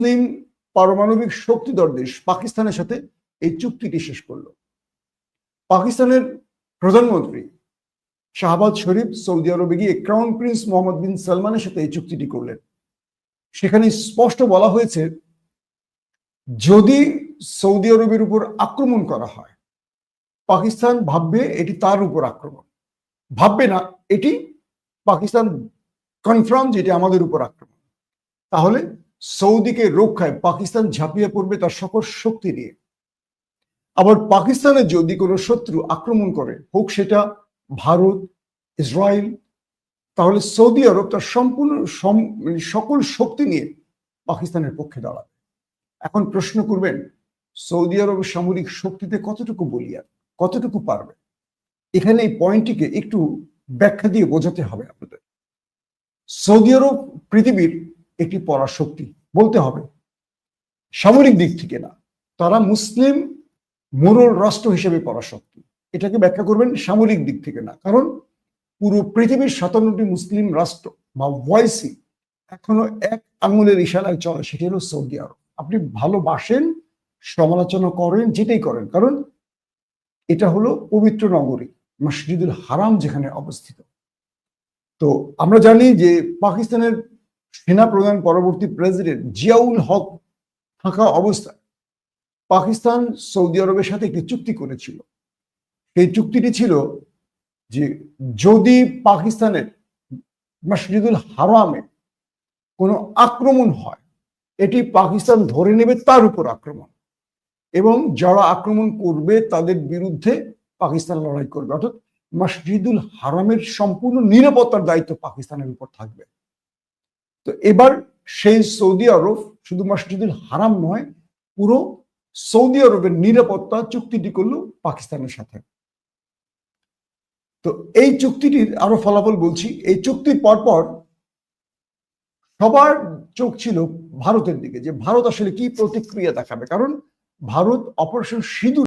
মুসলিম পারমাণবিক শক্তিধর দেশ পাকিস্তানের সাথে এই চুক্তিটি শেষ করলো। পাকিস্তানের প্রধানমন্ত্রী শাহবাজ শরীফ সৌদি আরবে গিয়ে ক্রাউন প্রিন্স মোহাম্মদ বিন সালমানের সাথে এই চুক্তিটি করলেন। সেখানে স্পষ্ট বলা হয়েছে, যদি সৌদি আরবের উপর আক্রমণ করা হয়, পাকিস্তান ভাববে এটি তার উপর আক্রমণ, ভাববে না, এটি পাকিস্তান কনফার্ম যে এটি আমাদের উপর আক্রমণ। তাহলে সৌদিকে রক্ষায় পাকিস্তান ঝাঁপিয়ে পড়বে তার সকল শক্তি নিয়ে। আবার পাকিস্তানের যদি কোনো শত্রু আক্রমণ করে, হোক সেটা ভারত, ইসরায়েল, তাহলে সৌদি আরব তার সম্পূর্ণ সকল শক্তি নিয়ে পাকিস্তানের পক্ষে দাঁড়াবে। এখন প্রশ্ন করবেন, সৌদি আরবের সামরিক শক্তিতে কতটুকু বলিয়ান, কতটুকু পারবে? এখানে এই পয়েন্টটিকে একটু ব্যাখ্যা দিয়ে বোঝাতে হবে আপনাদের। সৌদি আরব পৃথিবীর একটি পরাশক্তি বলতে হবে, সামরিক দিক থেকে না, তারা মুসলিম মোরল রাষ্ট্র হিসেবে পরাশক্তি। এটাকে ব্যাখ্যা করবেন সামরিক দিক থেকে না, কারণ পুরো পৃথিবীর 57টি মুসলিম রাষ্ট্র বা ওয়াইসি এখনো এক আঙুলের ইশারায় চলে, সেটি হলো সৌদি আরব। আপনি ভালোবাসেন, সমালোচনা করেন, যেটাই করেন, কারণ এটা হলো পবিত্র নগরী মসজিদুল হারাম যেখানে অবস্থিত। তো আমরা জানি যে পাকিস্তানের সেনা প্রধান পরবর্তী প্রেসিডেন্ট জিয়াউল হক থাকা অবস্থায় পাকিস্তান সৌদি আরবের সাথে একটি চুক্তি করেছিল। এই চুক্তিটি ছিল যে যদি পাকিস্তানের মসজিদুল হারামে কোনো আক্রমণ হয়, এটি পাকিস্তান ধরে নেবে তার উপর আক্রমণ, এবং যারা আক্রমণ করবে তাদের বিরুদ্ধে পাকিস্তান লড়াই করবে। অর্থাৎ মসজিদুল হারামের সম্পূর্ণ নিরাপত্তার দায়িত্ব পাকিস্তানের উপর থাকবে। তো এবার সেই সৌদি আরব শুধু মসজিদুল হারাম নয়, পুরো সৌদি আরবের নিরাপত্তা চুক্তিটি করলো পাকিস্তানের সাথে। তো এই চুক্তিটির আরো ফলাফল বলছি। এই চুক্তির পরপর সবার চোখ ছিল ভারতের দিকে, যে ভারত আসলে কি প্রতিক্রিয়া দেখাবে, কারণ ভারত অপারেশন সিঁদুর